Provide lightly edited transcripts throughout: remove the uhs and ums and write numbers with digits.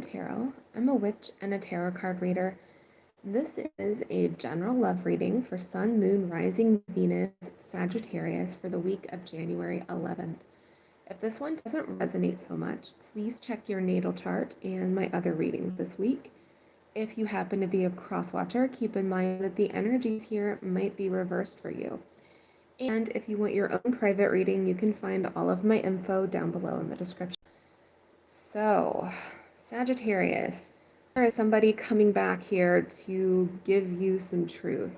Tarot. I'm a witch and a tarot card reader. This is a general love reading for Sun, Moon, Rising, Venus, Sagittarius for the week of January 11th. If this one doesn't resonate so much, please check your natal chart and my other readings this week. If you happen to be a cross watcher, keep in mind that the energies here might be reversed for you. And if you want your own private reading, you can find all of my info down below in the description. So, Sagittarius, there is somebody coming back here to give you some truth,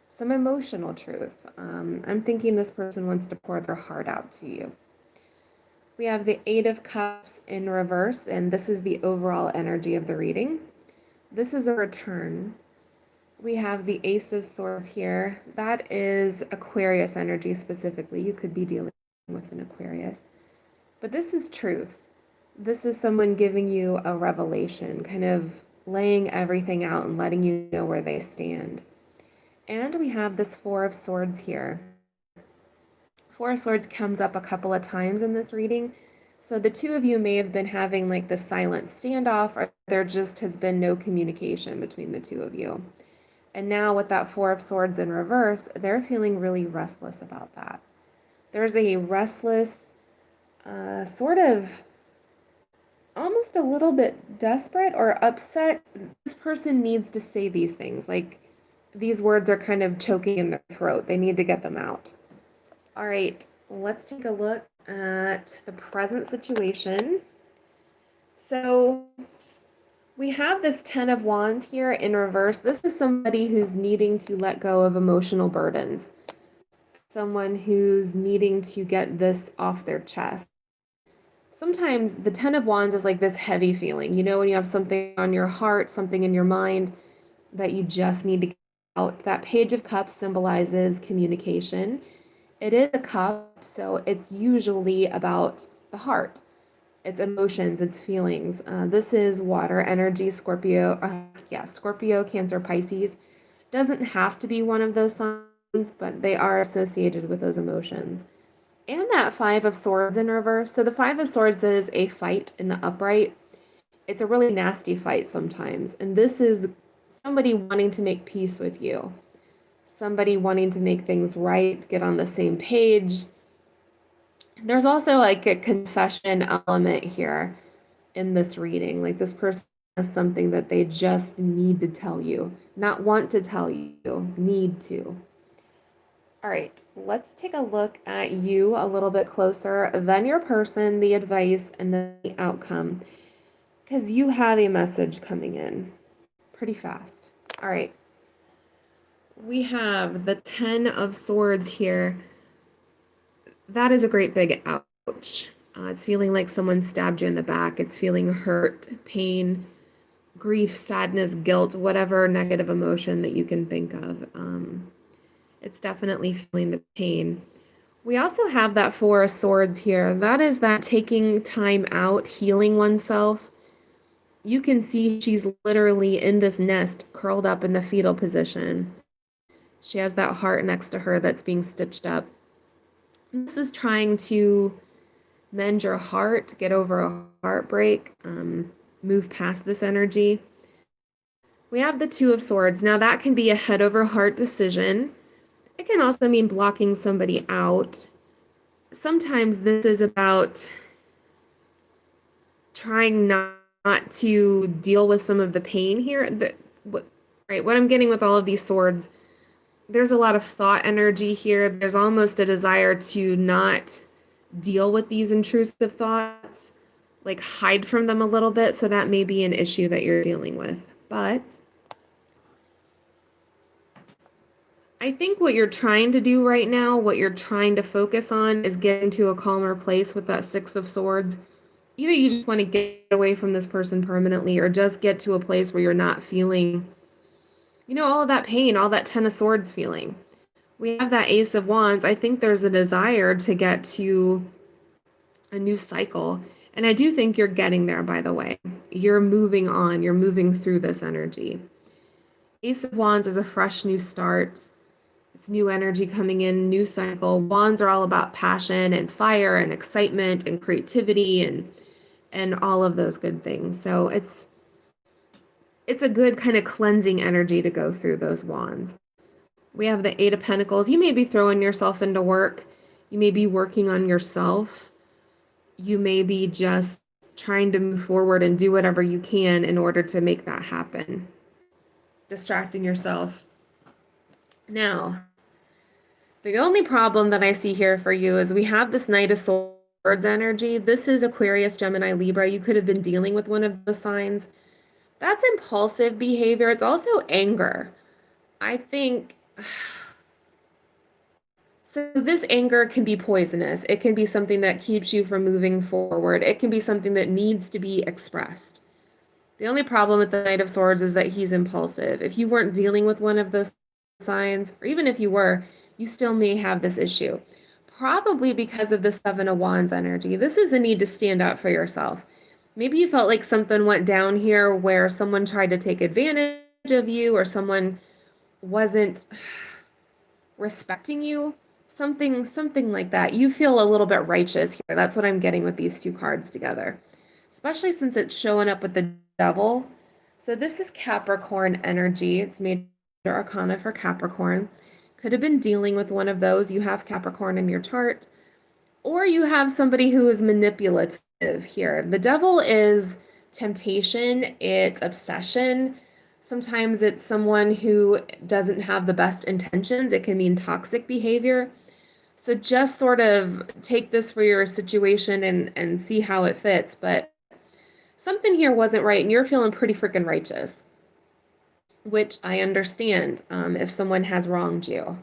some emotional truth. I'm thinking this person wants to pour their heart out to you. We have the Eight of Cups in reverse, and this is the overall energy of the reading. This is a return. We have the Ace of Swords here. That is Aquarius energy specifically. You could be dealing with an Aquarius. But this is truth. This is someone giving you a revelation, kind of laying everything out and letting you know where they stand. And we have this Four of Swords here. Four of Swords comes up a couple of times in this reading. So the two of you may have been having like the silent standoff, or there just has been no communication between the two of you. And now with that Four of Swords in reverse, they're feeling really restless about that. There's a restless, sort of almost a little bit desperate or upset. This person needs to say these things. Like these words are kind of choking in their throat. They need to get them out. All right, let's take a look at the present situation. So we have this Ten of Wands here in reverse. This is somebody who's needing to let go of emotional burdens. Someone who's needing to get this off their chest. Sometimes the Ten of Wands is like this heavy feeling. You know, when you have something on your heart, something in your mind that you just need to get out. That Page of Cups symbolizes communication. It is a cup, so it's usually about the heart. It's emotions, it's feelings. This is water energy, Scorpio, Scorpio, Cancer, Pisces. Doesn't have to be one of those signs, but they are associated with those emotions. And that Five of Swords in reverse. So the Five of Swords is a fight in the upright. It's a really nasty fight sometimes. And this is somebody wanting to make peace with you. Somebody wanting to make things right, get on the same page. There's also like a confession element here in this reading. Like this person has something that they just need to tell you. Not want to tell you, need to. All right, let's take a look at you a little bit closer, then your person, the advice, and then the outcome. Because you have a message coming in pretty fast. All right. We have the Ten of Swords here. That is a great big ouch. It's feeling like someone stabbed you in the back. It's feeling hurt, pain, grief, sadness, guilt, whatever negative emotion that you can think of. It's definitely feeling the pain. We also have that Four of Swords here. That is that taking time out, healing oneself. You can see she's literally in this nest, curled up in the fetal position. She has that heart next to her that's being stitched up. This is trying to mend your heart, get over a heartbreak, move past this energy. We have the Two of Swords. Now that can be a head over heart decision. It can also mean blocking somebody out. Sometimes this is about trying not to deal with some of the pain here. What I'm getting with all of these swords, there's a lot of thought energy here. There's almost a desire to not deal with these intrusive thoughts, like hide from them a little bit. So that may be an issue that you're dealing with. But I think what you're trying to do right now, what you're trying to focus on is getting to a calmer place with that Six of Swords. Either you just want to get away from this person permanently or just get to a place where you're not feeling, all of that pain, all that Ten of Swords feeling. We have that Ace of Wands. I think there's a desire to get to a new cycle. And I do think you're getting there, by the way. You're moving on. You're moving through this energy. Ace of Wands is a fresh new start. It's new energy coming in, new cycle. Wands are all about passion and fire and excitement and creativity and and all of those good things. So it's a good kind of cleansing energy to go through those wands. We have the Eight of Pentacles. You may be throwing yourself into work. You may be working on yourself. You may be just trying to move forward and do whatever you can in order to make that happen. Distracting yourself. Now, the only problem that I see here for you is we have this Knight of Swords energy. This is Aquarius, Gemini, Libra. You could have been dealing with one of those signs. That's impulsive behavior. It's also anger. I think, so this anger can be poisonous. It can be something that keeps you from moving forward. It can be something that needs to be expressed. The only problem with the Knight of Swords is that he's impulsive. If you weren't dealing with one of those signs, or even if you were, you still may have this issue. Probably because of the Seven of Wands energy. This is a need to stand up for yourself. Maybe you felt like something went down here where someone tried to take advantage of you or someone wasn't respecting you. Something like that. You feel a little bit righteous here. That's what I'm getting with these two cards together. Especially since it's showing up with the Devil. So this is Capricorn energy. It's Major Arcana for Capricorn. Could have been dealing with one of those. You have Capricorn in your chart. Or you have somebody who is manipulative here. The Devil is temptation. It's obsession. Sometimes it's someone who doesn't have the best intentions. It can mean toxic behavior. So just sort of take this for your situation and see how it fits. But something here wasn't right, and you're feeling pretty freaking righteous, which I understand if someone has wronged you.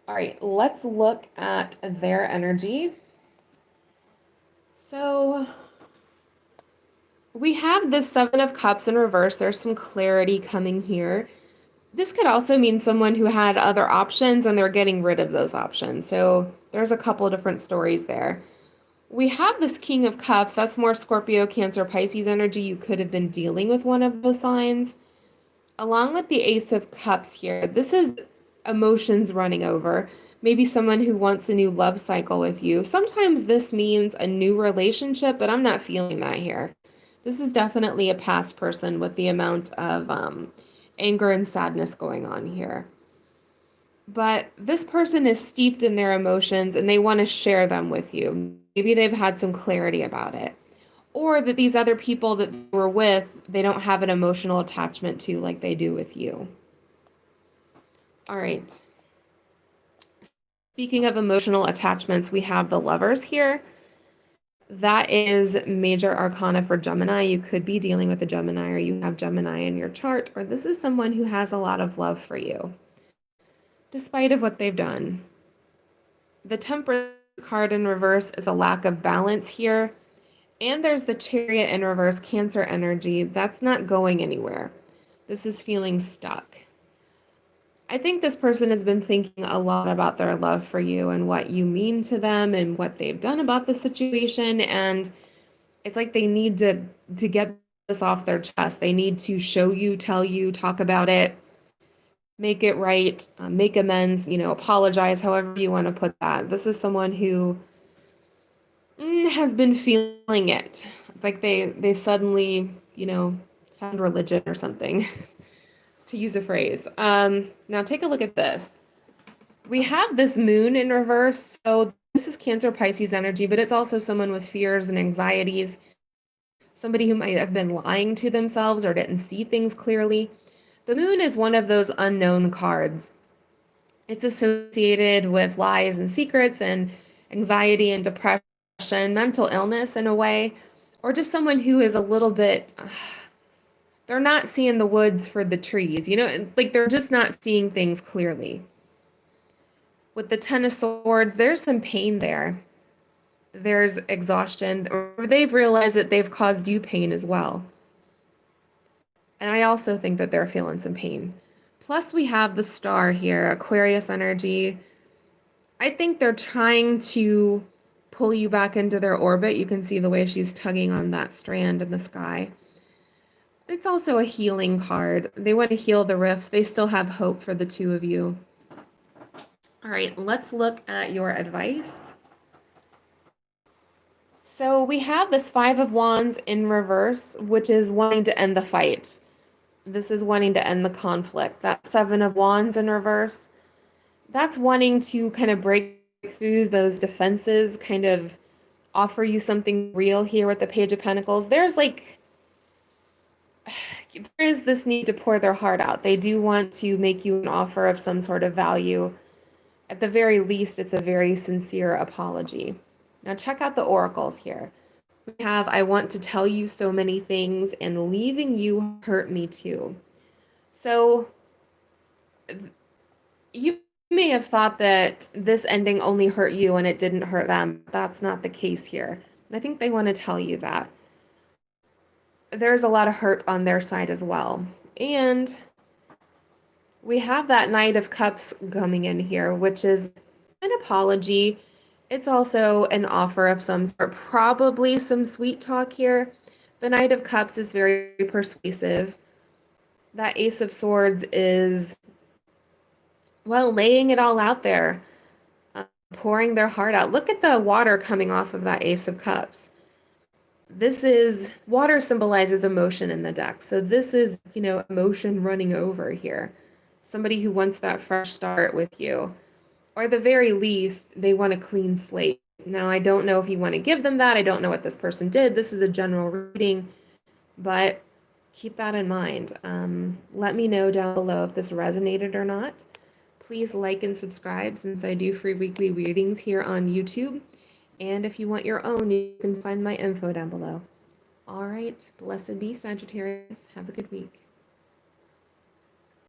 All right, let's look at their energy. So we have this Seven of Cups in reverse. There's some clarity coming here. This could also mean someone who had other options and they're getting rid of those options. So there's a couple of different stories there. We have this King of Cups. That's more Scorpio, Cancer, Pisces energy. You could have been dealing with one of those signs. Along with the Ace of Cups here, this is emotions running over. Maybe someone who wants a new love cycle with you. Sometimes this means a new relationship, but I'm not feeling that here. This is definitely a past person with the amount of anger and sadness going on here. But this person is steeped in their emotions and they want to share them with you. Maybe they've had some clarity about it. Or that these other people that they were with, they don't have an emotional attachment to like they do with you. All right. Speaking of emotional attachments, we have the Lovers here. That is Major Arcana for Gemini. You could be dealing with a Gemini, or you have Gemini in your chart, or this is someone who has a lot of love for you, despite of what they've done. The Temperance card in reverse is a lack of balance here. And there's the Chariot in reverse, Cancer energy. That's not going anywhere. This is feeling stuck. I think this person has been thinking a lot about their love for you and what you mean to them and what they've done about the situation. And it's like they need to get this off their chest. They need to show you, tell you, talk about it, make it right, make amends, apologize, however you want to put that. This is someone who has been feeling it. Like they suddenly, found religion or something, to use a phrase. Now take a look at this. We have this Moon in reverse. So this is Cancer, Pisces energy, but it's also someone with fears and anxieties. Somebody who might have been lying to themselves or didn't see things clearly. The Moon is one of those unknown cards. It's associated with lies and secrets and anxiety and depression, mental illness in a way, or just someone who is a little bit, they're not seeing the woods for the trees, like they're just not seeing things clearly. With the Ten of Swords, there's some pain there. There's exhaustion, or they've realized that they've caused you pain as well. And I also think that they're feeling some pain. Plus we have the Star here, Aquarius energy. I think they're trying to pull you back into their orbit. You can see the way she's tugging on that strand in the sky. It's also a healing card. They want to heal the rift. They still have hope for the two of you. All right, let's look at your advice. So we have this Five of Wands in reverse, which is wanting to end the fight. This is wanting to end the conflict. That Seven of Wands in reverse, that's wanting to kind of break through those defenses, kind of offer you something real here with the Page of Pentacles. There is this need to pour their heart out. They do want to make you an offer of some sort of value. At the very least, it's a very sincere apology. Now check out the oracles here. We have, I want to tell you so many things, and leaving you hurt me too. So you may have thought that this ending only hurt you and it didn't hurt them. That's not the case here. I think they want to tell you that there's a lot of hurt on their side as well. And we have that Knight of Cups coming in here, which is an apology. It's also an offer of some sort, probably some sweet talk here. The Knight of Cups is very persuasive. That Ace of Swords is, well, laying it all out there, pouring their heart out. Look at the water coming off of that Ace of Cups. This is, water symbolizes emotion in the deck. So this is, emotion running over here. Somebody who wants that fresh start with you. Or at the very least, they want a clean slate. Now, I don't know if you want to give them that. I don't know what this person did. This is a general reading, but keep that in mind. Let me know down below if this resonated or not. Please like and subscribe since I do free weekly readings here on YouTube. And if you want your own, you can find my info down below. All right, blessed be Sagittarius. Have a good week.